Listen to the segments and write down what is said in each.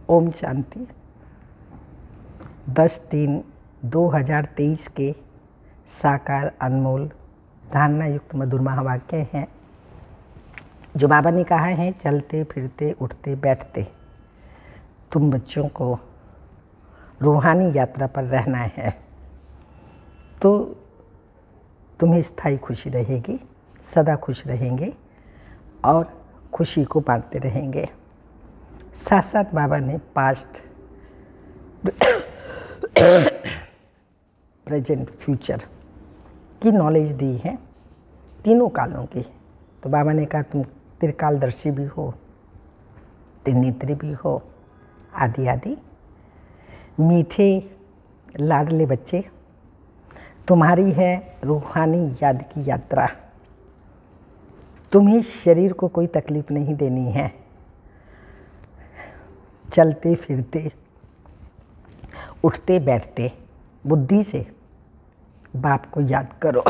ओम शांति। 10/3/2023 के साकार अनमोल धारणा युक्त मधुर महावाक्य हैं जो बाबा ने कहा है, चलते फिरते उठते बैठते तुम बच्चों को रूहानी यात्रा पर रहना है तो तुम्हें स्थायी खुशी रहेगी, सदा खुश रहेंगे और खुशी को बांटते रहेंगे। साथ साथ बाबा ने पास्ट, प्रेजेंट, फ्यूचर की नॉलेज दी है, तीनों कालों की। तो बाबा ने कहा तुम त्रिकालदर्शी भी हो, त्रिनेत्री भी हो, आदि आदि। मीठे लाडले बच्चे, तुम्हारी है रूहानी याद की यात्रा। तुम्हें शरीर को कोई तकलीफ नहीं देनी है। चलते फिरते उठते बैठते बुद्धि से बाप को याद करो।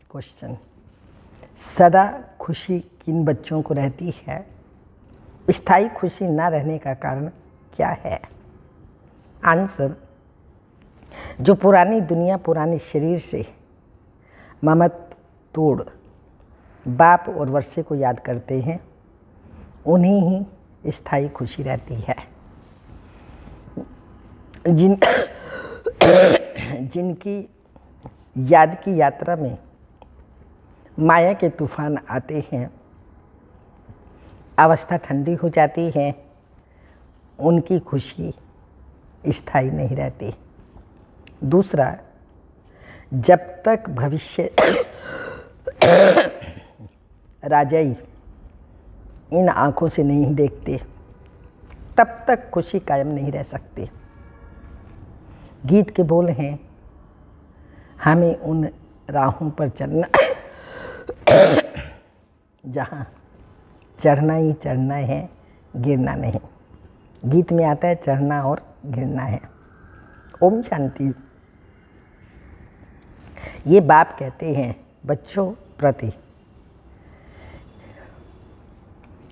क्वेश्चन, सदा खुशी किन बच्चों को रहती है? स्थायी खुशी ना रहने का कारण क्या है? आंसर, जो पुरानी दुनिया पुराने शरीर से ममत तोड़ बाप और वर्षे को याद करते हैं, उन्हें ही स्थायी खुशी रहती है। जिनकी याद की यात्रा में माया के तूफान आते हैं, अवस्था ठंडी हो जाती है, उनकी खुशी स्थायी नहीं रहती। दूसरा, जब तक भविष्य राजाई इन आँखों से नहीं देखते, तब तक खुशी कायम नहीं रह सकती। गीत के बोल हैं, हमें उन राहों पर चलना जहाँ चढ़ना ही चढ़ना है, गिरना नहीं। गीत में आता है चढ़ना और गिरना है। ओम शांति। ये बाप कहते हैं बच्चों प्रति,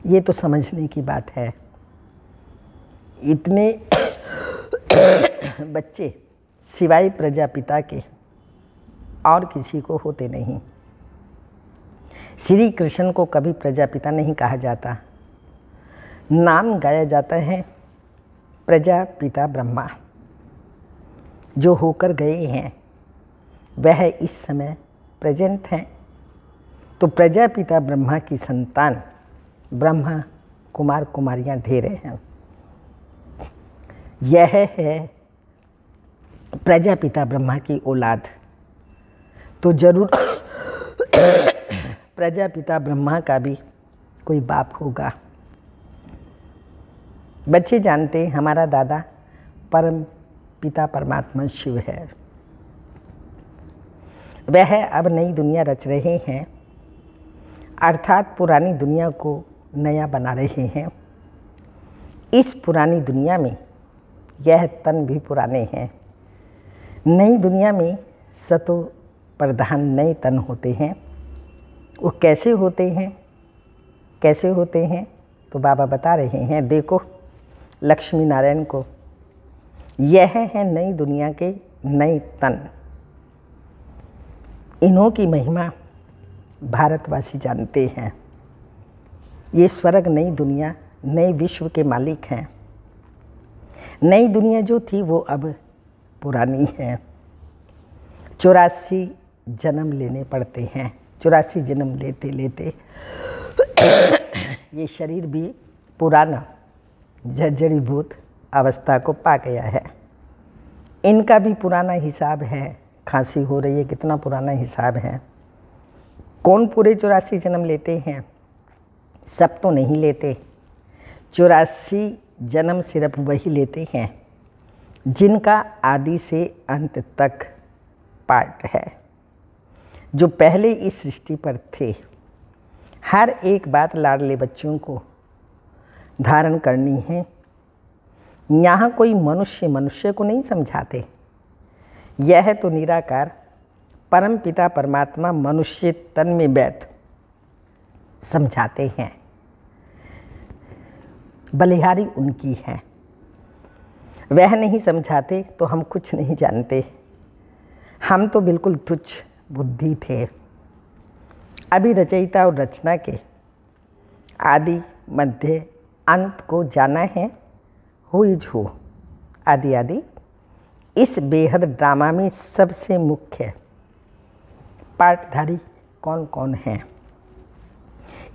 ये तो समझने की बात है। इतने बच्चे सिवाय प्रजापिता के और किसी को होते नहीं। श्री कृष्ण को कभी प्रजापिता नहीं कहा जाता, नाम गाया जाता है प्रजापिता ब्रह्मा। जो होकर गए हैं वह इस समय प्रेजेंट हैं। तो प्रजापिता ब्रह्मा की संतान ब्रह्मा कुमार कुमारियाँ ढेरे हैं। यह है प्रजापिता ब्रह्मा की औलाद। तो जरूर प्रजापिता ब्रह्मा का भी कोई बाप होगा। बच्चे जानते हैं हमारा दादा परम पिता परमात्मा शिव है। वह अब नई दुनिया रच रहे हैं, अर्थात पुरानी दुनिया को नया बना रहे हैं। इस पुरानी दुनिया में यह तन भी पुराने हैं। नई दुनिया में सतो प्रधान नए तन होते हैं। वो कैसे होते हैं, कैसे होते हैं? तो बाबा बता रहे हैं, देखो लक्ष्मी नारायण को, यह है नई दुनिया के नए तन। इन्हों की महिमा भारतवासी जानते हैं। ये स्वर्ग नई दुनिया, नए विश्व के मालिक हैं। नई दुनिया जो थी वो अब पुरानी है। 84 जन्म लेने पड़ते हैं। 84 जन्म लेते लेते ये शरीर भी पुराना जर्जरीभूत अवस्था को पा गया है। इनका भी पुराना हिसाब है। खांसी हो रही है, कितना पुराना हिसाब है। कौन पूरे 84 जन्म लेते हैं? सब तो नहीं लेते। 84 जन्म सिर्फ वही लेते हैं जिनका आदि से अंत तक पार्ट है, जो पहले इस सृष्टि पर थे। हर एक बात लाडले बच्चों को धारण करनी है। यहाँ कोई मनुष्य मनुष्य को नहीं समझाते। यह तो निराकार परम पिता परमात्मा मनुष्य तन में बैठ समझाते हैं। बलिहारी उनकी है। वह नहीं समझाते तो हम कुछ नहीं जानते। हम तो बिल्कुल तुच्छ बुद्धि थे। अभी रचयिता और रचना के आदि मध्य अंत को जाना है। हु इज हु, आदि आदि इस बेहद ड्रामा में सबसे मुख्य पार्टधारी कौन कौन हैं।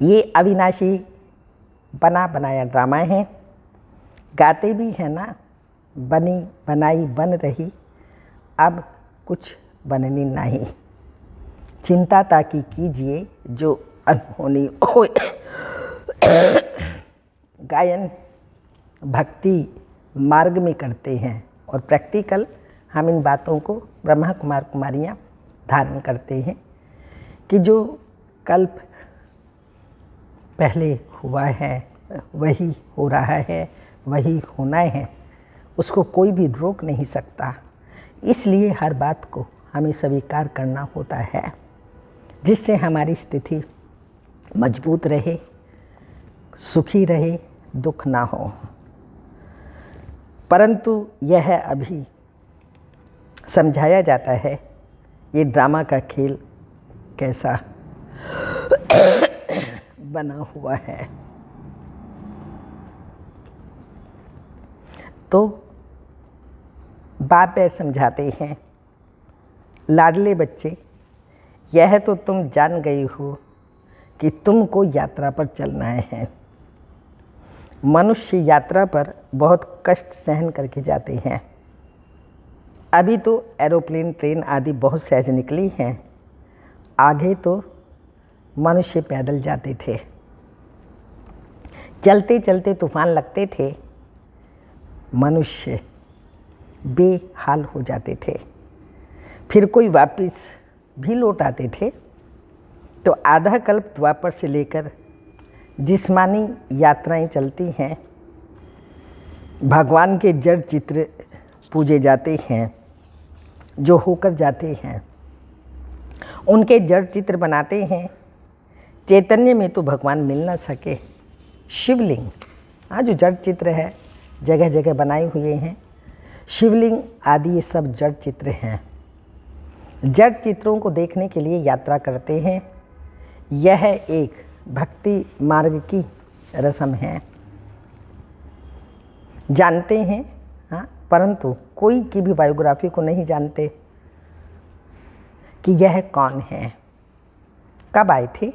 ये अविनाशी बना बनाया ड्रामा है। गाते भी हैं ना, बनी बनाई बन रही, अब कुछ बननी नहीं। चिंता ताकि कीजिए जो अनहोनी हो। गायन भक्ति मार्ग में करते हैं और प्रैक्टिकल हम इन बातों को ब्रह्मा कुमार कुमारियाँ धारण करते हैं कि जो कल्प पहले हुआ है वही हो रहा है, वही होना है, उसको कोई भी रोक नहीं सकता। इसलिए हर बात को हमें स्वीकार करना होता है, जिससे हमारी स्थिति मजबूत रहे, सुखी रहे, दुख ना हो। परंतु यह अभी समझाया जाता है ये ड्रामा का खेल कैसा बना हुआ है। तो बाप समझाते हैं, लाडले बच्चे, यह तो तुम जान गए हो कि तुमको यात्रा पर चलना है। मनुष्य यात्रा पर बहुत कष्ट सहन करके जाते हैं। अभी तो एरोप्लेन, ट्रेन आदि बहुत सहज निकली हैं। आगे तो मनुष्य पैदल जाते थे, चलते चलते तूफान लगते थे, मनुष्य बेहाल हो जाते थे। फिर कोई वापस भी लौट आते थे। तो आधा कल्प द्वापर से लेकर जिस्मानी यात्राएं चलती हैं। भगवान के जड़ चित्र पूजे जाते हैं जो होकर जाते हैं, उनके जड़ चित्र बनाते हैं। चैतन्य में तो भगवान मिल ना सके। शिवलिंग, हाँ, जो जड़ चित्र है जगह जगह बनाए हुए हैं, शिवलिंग आदि ये सब जड़ चित्र हैं। जड़ चित्रों को देखने के लिए यात्रा करते हैं। यह एक भक्ति मार्ग की रस्म है। जानते हैं, हाँ, परंतु कोई की भी बायोग्राफी को नहीं जानते कि यह कौन है, कब आए थे।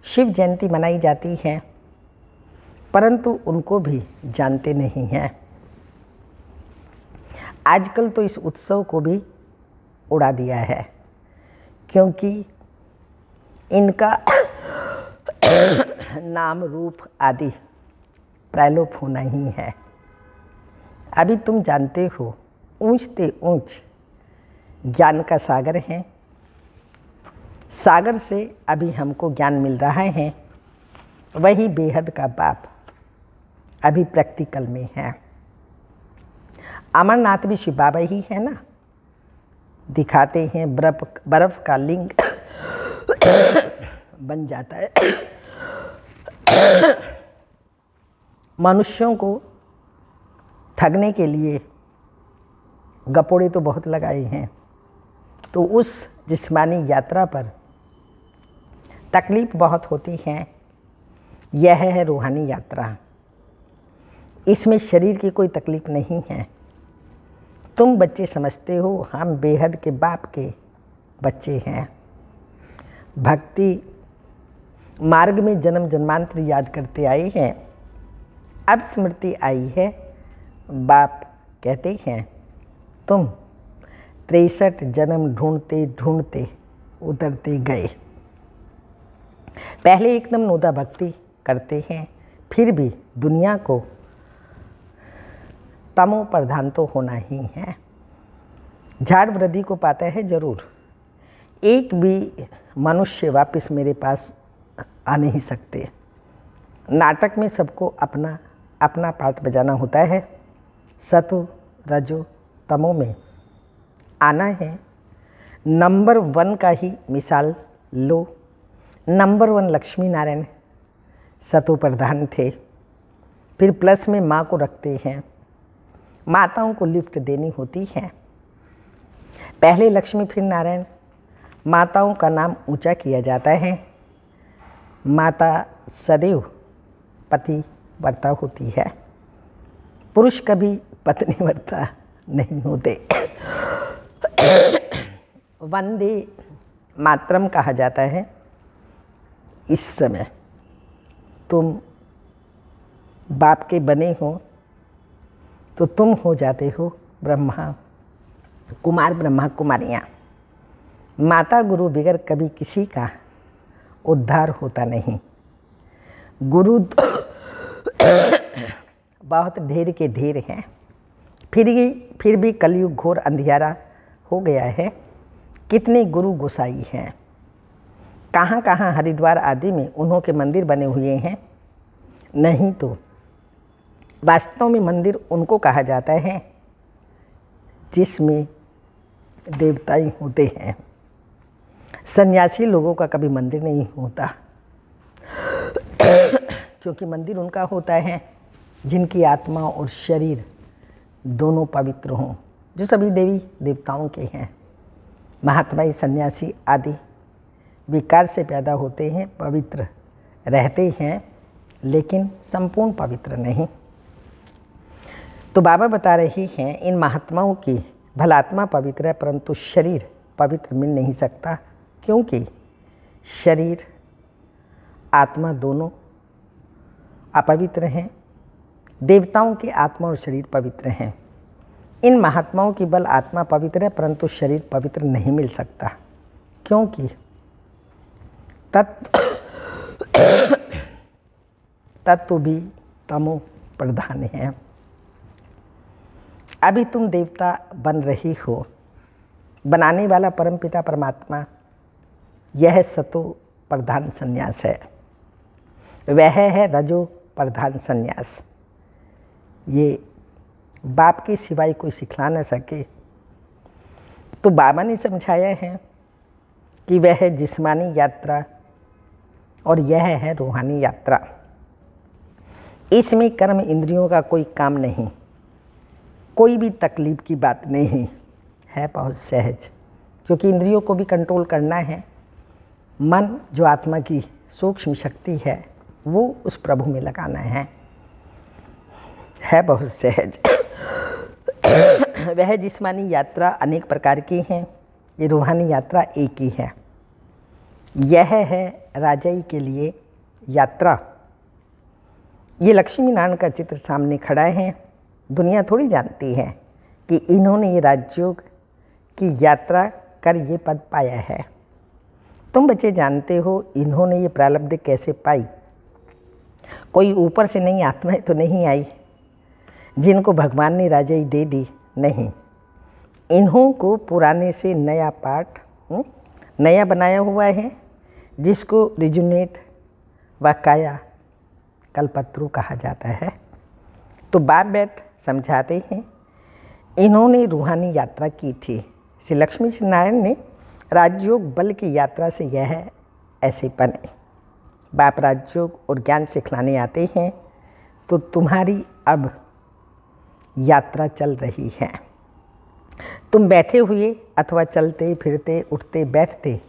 शिव जयंती मनाई जाती है, परंतु उनको भी जानते नहीं हैं। आजकल तो इस उत्सव को भी उड़ा दिया है, क्योंकि इनका नाम रूप आदि प्रलोप होना ही है। अभी तुम जानते हो, ऊंचते ऊंच ज्ञान का सागर है। सागर से अभी हमको ज्ञान मिल रहा है। वही बेहद का बाप अभी प्रैक्टिकल में है। अमरनाथ भी शिव बाबा ही है ना। दिखाते हैं बर्फ का लिंग बन जाता है। मनुष्यों को ठगने के लिए गपोड़े तो बहुत लगाए हैं। तो उस जिस्मानी यात्रा पर तकलीफ बहुत होती है। यह है रूहानी यात्रा। इसमें शरीर की कोई तकलीफ नहीं है। तुम बच्चे समझते हो हम बेहद के बाप के बच्चे हैं। भक्ति मार्ग में जन्म जन्मांतर याद करते आए हैं। अब स्मृति आई है। बाप कहते हैं तुम 63 जन्म ढूंढते ढूंढते उतरते गए। पहले एकदम नोदा भक्ति करते हैं, फिर भी दुनिया को तमो प्रधान तो होना ही है। झाड़ वृद्धि को पाता है जरूर। एक भी मनुष्य वापस मेरे पास आ नहीं सकते। नाटक में सबको अपना अपना पार्ट बजाना होता है। सतो रजो तमो में आना है। नंबर 1 का ही मिसाल लो। नंबर 1 लक्ष्मी नारायण सतो प्रधान थे। फिर प्लस में माँ को रखते हैं। माताओं को लिफ्ट देनी होती है। पहले लक्ष्मी फिर नारायण। माताओं का नाम ऊंचा किया जाता है। माता सदैव पति वर्ता होती है। पुरुष कभी पत्नी वर्ता नहीं होते। वंदे मातरम कहा जाता है। इस समय तुम बाप के बने हो तो तुम हो जाते हो ब्रह्मा कुमार ब्रह्मा कुमारियाँ। माता गुरु बगैर कभी किसी का उद्धार होता नहीं। गुरु बहुत ढेर के ढेर हैं। फिर भी कलयुग घोर अंधियारा हो गया है। कितने गुरु गोसाई हैं। कहाँ कहाँ हरिद्वार आदि में उन्हों के मंदिर बने हुए हैं। नहीं तो वास्तव में मंदिर उनको कहा जाता है जिसमें देवताएं होते हैं। सन्यासी लोगों का कभी मंदिर नहीं होता, क्योंकि मंदिर उनका होता है जिनकी आत्मा और शरीर दोनों पवित्र हों, जो सभी देवी देवताओं के हैं। महात्मा सन्यासी आदि विकार से पैदा होते हैं, पवित्र रहते हैं, लेकिन संपूर्ण पवित्र नहीं। तो बाबा बता रहे हैं इन महात्माओं की भलात्मा पवित्र है, परंतु शरीर पवित्र मिल नहीं सकता, क्योंकि शरीर आत्मा दोनों अपवित्र हैं। देवताओं की आत्मा और शरीर पवित्र हैं। इन महात्माओं की बल आत्मा पवित्र है, परंतु शरीर पवित्र नहीं मिल सकता, क्योंकि तत्व भी तमो प्रधान है। अभी तुम देवता बन रही हो। बनाने वाला परमपिता परमात्मा, यह सतो प्रधान संन्यास है। वह है रजो प्रधान संन्यास। ये बाप के सिवाय कोई सिखला न सके। तो बाबा ने समझाया है कि वह है जिस्मानी यात्रा और यह है रूहानी यात्रा। इसमें कर्म इंद्रियों का कोई काम नहीं, कोई भी तकलीफ की बात नहीं है, बहुत सहज, क्योंकि इंद्रियों को भी कंट्रोल करना है। मन जो आत्मा की सूक्ष्म शक्ति है वो उस प्रभु में लगाना है बहुत सहज। वह जिस्मानी यात्रा अनेक प्रकार की हैं, ये रूहानी यात्रा एक ही है। यह है राजाई के लिए यात्रा। ये लक्ष्मी नारायण का चित्र सामने खड़ा है। दुनिया थोड़ी जानती है कि इन्होंने ये राजयोग की यात्रा कर ये पद पाया है। तुम बच्चे जानते हो इन्होंने ये प्रारब्ध कैसे पाई। कोई ऊपर से नई आत्माएं तो नहीं आई जिनको भगवान ने राजाई दे दी, नहीं। इन्हों को पुराने से नया पाठ नया बनाया हुआ है, जिसको रिजुनेट व काया कल्पत्रु कहा जाता है। तो बाप बैठ समझाते हैं इन्होंने रूहानी यात्रा की थी। श्री लक्ष्मी नारायण ने राजयोग बल की यात्रा से यह ऐसे बने। बाप राजयोग और ज्ञान सिखलाने आते हैं, तो तुम्हारी अब यात्रा चल रही है। तुम बैठे हुए अथवा चलते फिरते उठते बैठते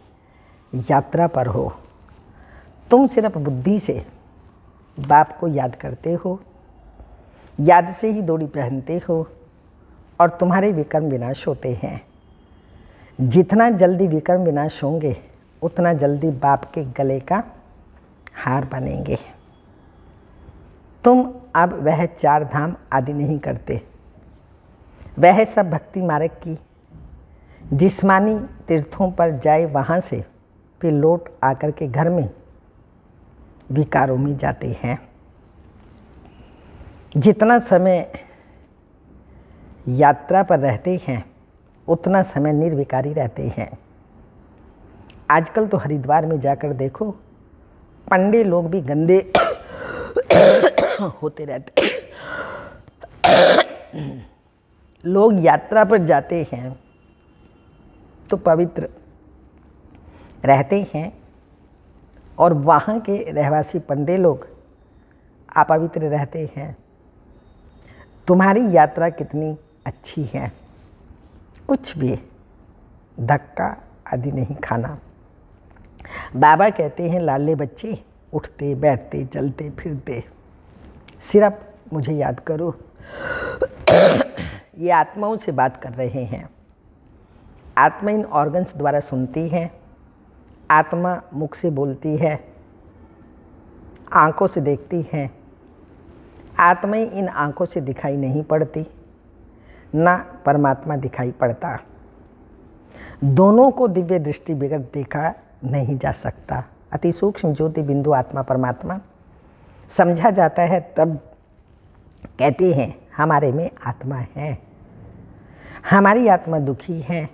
यात्रा पर हो। तुम सिर्फ बुद्धि से बाप को याद करते हो, याद से ही डोरी पहनते हो और तुम्हारे विकर्म विनाश होते हैं। जितना जल्दी विकर्म विनाश होंगे उतना जल्दी बाप के गले का हार बनेंगे। तुम अब वह चार धाम आदि नहीं करते। वह सब भक्ति मार्ग की जिस्मानी तीर्थों पर जाए, वहाँ से फिर लौट आकर के घर में विकारों में जाते हैं। जितना समय यात्रा पर रहते हैं उतना समय निर्विकारी रहते हैं। आजकल तो हरिद्वार में जाकर देखो, पंडे लोग भी गंदे होते रहते। लोग यात्रा पर जाते हैं तो पवित्र रहते हैं, और वहाँ के रहवासी पंडे लोग अपवित्र रहते हैं। तुम्हारी यात्रा कितनी अच्छी है, कुछ भी धक्का आदि नहीं खाना। बाबा कहते हैं लाले बच्चे, उठते बैठते चलते फिरते सिर्फ मुझे याद करो। ये आत्माओं से बात कर रहे हैं। आत्मा इन ऑर्गन्स द्वारा सुनती है, आत्मा मुख से बोलती है, आँखों से देखती है। आत्मा इन आँखों से दिखाई नहीं पड़ती, ना परमात्मा दिखाई पड़ता। दोनों को दिव्य दृष्टि बगैर देखा नहीं जा सकता। अति सूक्ष्म ज्योति बिंदु आत्मा परमात्मा समझा जाता है, तब कहते हैं हमारे में आत्मा है। हमारी आत्मा दुखी है।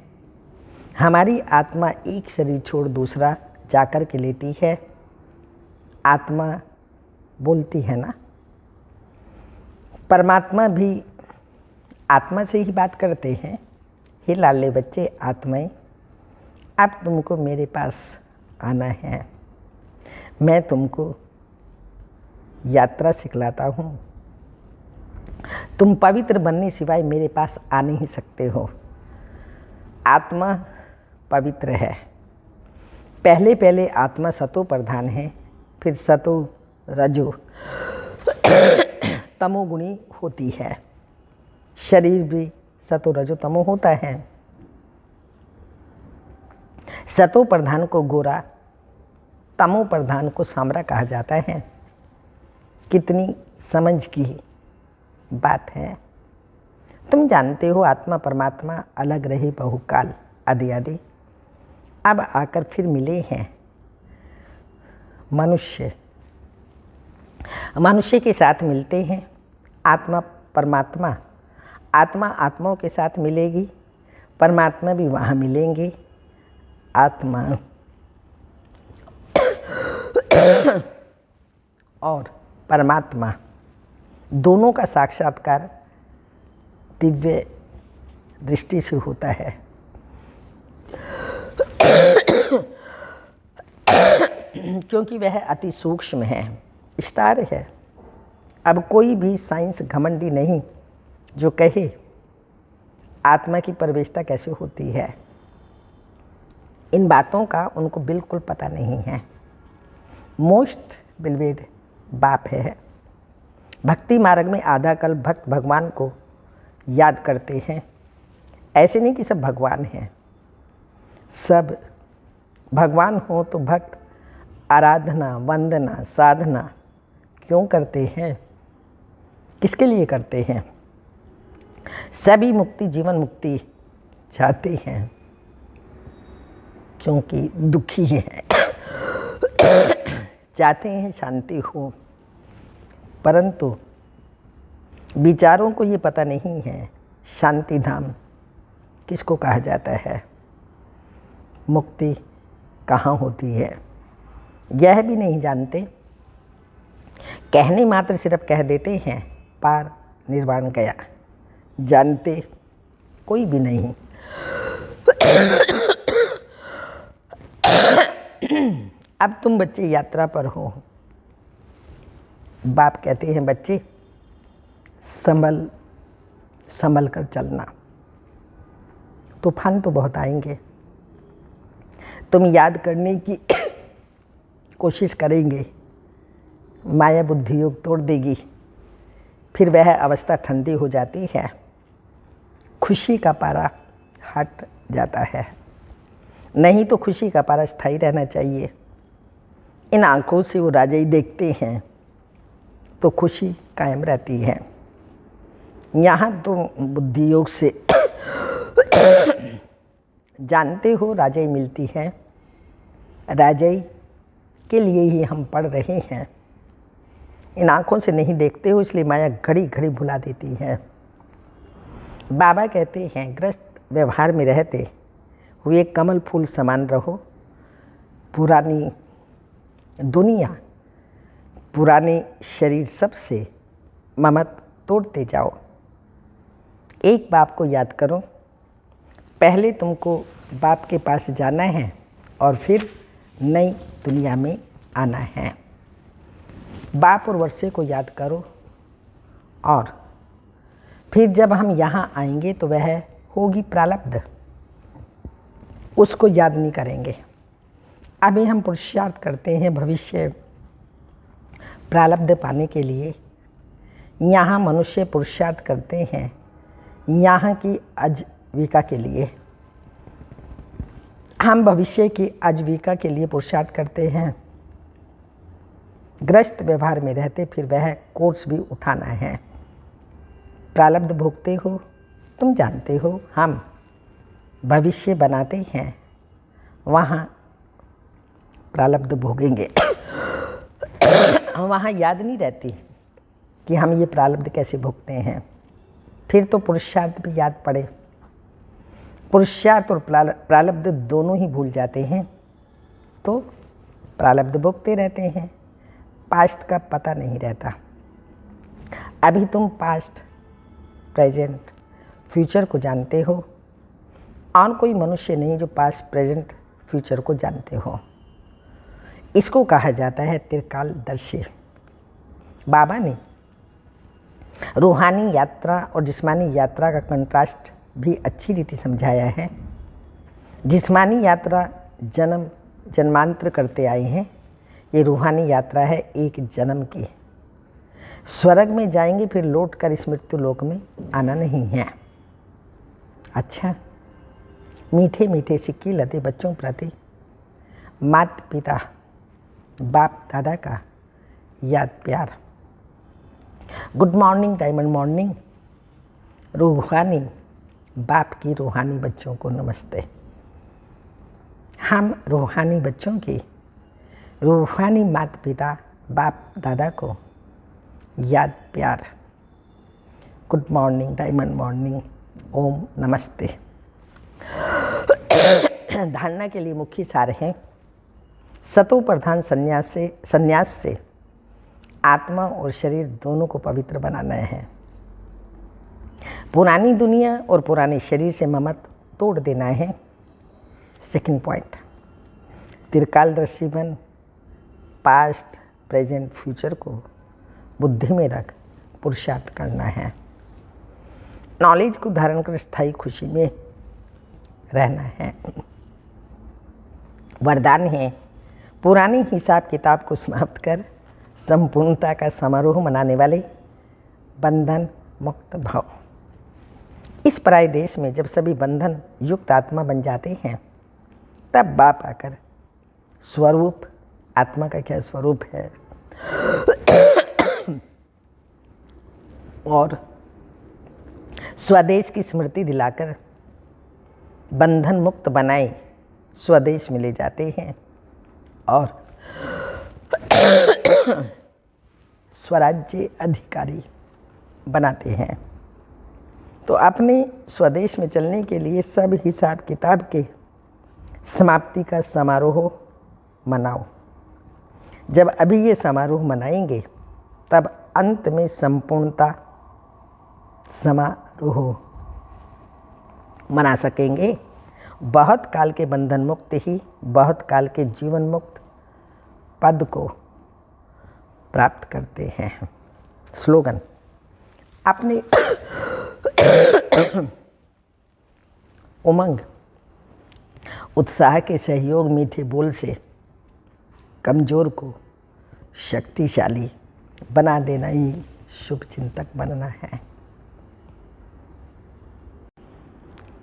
हमारी आत्मा एक शरीर छोड़ दूसरा जाकर के लेती है। आत्मा बोलती है ना, परमात्मा भी आत्मा से ही बात करते हैं। हे लाले बच्चे आत्माएं, अब तुमको मेरे पास आना है। मैं तुमको यात्रा सिखलाता हूँ। तुम पवित्र बनने सिवाय मेरे पास आ नहीं सकते हो। आत्मा पवित्र है। पहले पहले आत्मा सतो प्रधान है, फिर सतो रजो तमोगुणी होती है। शरीर भी सतो रजो तमो होता है। सतो प्रधान को गोरा, तमो प्रधान को सांवरा कहा जाता है। कितनी समझ की बात है। तुम जानते हो आत्मा परमात्मा अलग रहे बहुकाल आदि आदि, अब आकर फिर मिले हैं। मनुष्य के साथ मिलते हैं। आत्मा परमात्मा, आत्मा आत्माओं के साथ मिलेगी, परमात्मा भी वहाँ मिलेंगे। आत्मा और परमात्मा दोनों का साक्षात्कार दिव्य दृष्टि से होता है। क्योंकि वह अति सूक्ष्म है, स्टार है। अब कोई भी साइंस घमंडी नहीं जो कहे आत्मा की प्रवेशता कैसे होती है। इन बातों का उनको बिल्कुल पता नहीं है। मोस्ट बिलवेड बाप है। भक्ति मार्ग में आधा कल भक्त भगवान को याद करते हैं। ऐसे नहीं कि सब भगवान हैं। सब भगवान हो तो भक्त आराधना वंदना साधना क्यों करते हैं, किसके लिए करते हैं। सभी मुक्ति जीवन मुक्ति चाहते हैं, क्योंकि दुखी हैं। चाहते हैं शांति हो, परंतु विचारों को ये पता नहीं है शांति धाम किसको कहा जाता है, मुक्ति कहाँ होती है, यह भी नहीं जानते। कहने मात्र सिर्फ कह देते हैं पार निर्वाण गया, जानते कोई भी नहीं। अब तुम बच्चे यात्रा पर हो। बाप कहते हैं बच्चे संभल कर चलना। तूफान तो बहुत आएंगे, तुम याद करने की कोशिश करेंगे, माया बुद्धि योग तोड़ देगी, फिर वह अवस्था ठंडी हो जाती है, खुशी का पारा हट जाता है। नहीं तो खुशी का पारा स्थायी रहना चाहिए। इन आँखों से वो राजाई देखते हैं तो खुशी कायम रहती है। यहाँ तो बुद्धि योग से जानते हो राजाई मिलती है। राजाई के लिए ही हम पढ़ रहे हैं। इन आँखों से नहीं देखते हो, इसलिए माया घड़ी घड़ी भुला देती है। बाबा कहते हैं ग्रस्त व्यवहार में रहते हुए कमल फूल समान रहो। पुरानी दुनिया पुराने शरीर सबसे ममत तोड़ते जाओ। एक बाप को याद करो। पहले तुमको बाप के पास जाना है और फिर नई दुनिया में आना है। बाप और वर्षे को याद करो, और फिर जब हम यहाँ आएंगे तो वह होगी प्रारब्ध, उसको याद नहीं करेंगे। अभी हम पुरुषार्थ करते हैं भविष्य प्रारब्ध पाने के लिए। यहाँ मनुष्य पुरुषार्थ करते हैं यहाँ की आजीविका के लिए। हम भविष्य की आजीविका के लिए पुरुषार्थ करते हैं। ग्रस्त व्यवहार में रहते फिर वह कोर्स भी उठाना है। प्रारब्ध भोगते हो, तुम जानते हो। हम भविष्य बनाते हैं, वहाँ प्रारब्ध भोगेंगे। वहाँ याद नहीं रहती कि हम ये प्रारब्ध कैसे भोगते हैं। फिर तो पुरुषार्थ भी याद पड़े। पुरुषार्थ और प्रारब्ध दोनों ही भूल जाते हैं तो प्रारब्ध भोगते रहते हैं। पास्ट का पता नहीं रहता। अभी तुम पास्ट, प्रेजेंट, फ्यूचर को जानते हो, और कोई मनुष्य नहीं जो पास्ट, प्रेजेंट, फ्यूचर को जानते हो। इसको कहा जाता है त्रिकालदर्शी। बाबा ने रूहानी यात्रा और जिस्मानी यात्रा का कंट्रास्ट भी अच्छी रीति समझाया है। जिस्मानी यात्रा जन्म जन्मांतर करते आए हैं, ये रूहानी यात्रा है एक जन्म की। स्वर्ग में जाएंगे फिर लौट कर इस मृत्यु लोक में आना नहीं है। अच्छा, मीठे मीठे सिक्के लदे बच्चों प्रति माता पिता बाप दादा का याद प्यार। Good morning, diamond morning. रूहानी बाप की रूहानी बच्चों को नमस्ते। हम रूहानी बच्चों की रूहानी माता पिता बाप दादा को याद प्यार। गुड मॉर्निंग, डायमंड मॉर्निंग, ओम नमस्ते। धारणा के लिए मुख्य सार हैं। सतो प्रधान संन्यास से आत्मा और शरीर दोनों को पवित्र बनाना है। पुरानी दुनिया और पुराने शरीर से ममत तोड़ देना है। सेकंड पॉइंट, त्रिकालदर्शी बन पास्ट, प्रेजेंट, फ्यूचर को बुद्धि में रख पुरुषार्थ करना है। नॉलेज को धारण कर स्थायी खुशी में रहना है। वरदान है पुरानी हिसाब किताब को समाप्त कर संपूर्णता का समारोह मनाने वाले बंधन मुक्त भाव। इस पराये देश में जब सभी बंधन युक्त आत्मा बन जाते हैं तब बाप आकर स्वरूप, आत्मा का क्या स्वरूप है, और स्वदेश की स्मृति दिलाकर बंधन मुक्त बनाए स्वदेश में ले जाते हैं और स्वराज्य अधिकारी बनाते हैं। तो अपने स्वदेश में चलने के लिए सब हिसाब किताब के समाप्ति का समारोह मनाओ। जब अभी ये समारोह मनाएंगे तब अंत में संपूर्णता समारोह मना सकेंगे। बहुत काल के बंधन मुक्त ही बहुत काल के जीवन मुक्त पद को प्राप्त करते हैं। स्लोगन, अपने उमंग उत्साह के सहयोग मीठे बोल से कमज़ोर को शक्तिशाली बना देना ही शुभ चिंतक बनना है।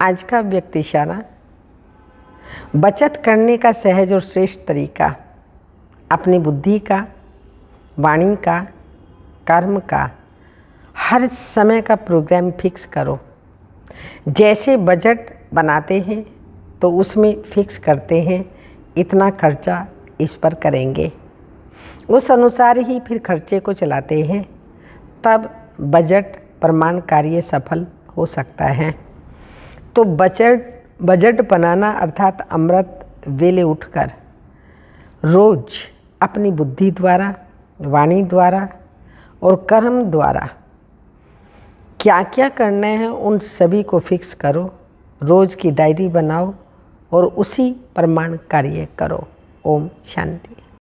आज का व्यक्ति इशारा, बचत करने का सहज और श्रेष्ठ तरीका अपनी बुद्धि का, वाणी का, कर्म का, हर समय का प्रोग्राम फिक्स करो। जैसे बजट बनाते हैं तो उसमें फिक्स करते हैं इतना खर्चा इस पर करेंगे, उस अनुसार ही फिर खर्चे को चलाते हैं, तब बजट प्रमाण कार्य सफल हो सकता है। तो बजट बनाना अर्थात अमृत वेले उठकर रोज अपनी बुद्धि द्वारा, वाणी द्वारा और कर्म द्वारा क्या क्या करना है उन सभी को फिक्स करो। रोज की डायरी बनाओ और उसी प्रमाण कार्य करो। ओम शांति।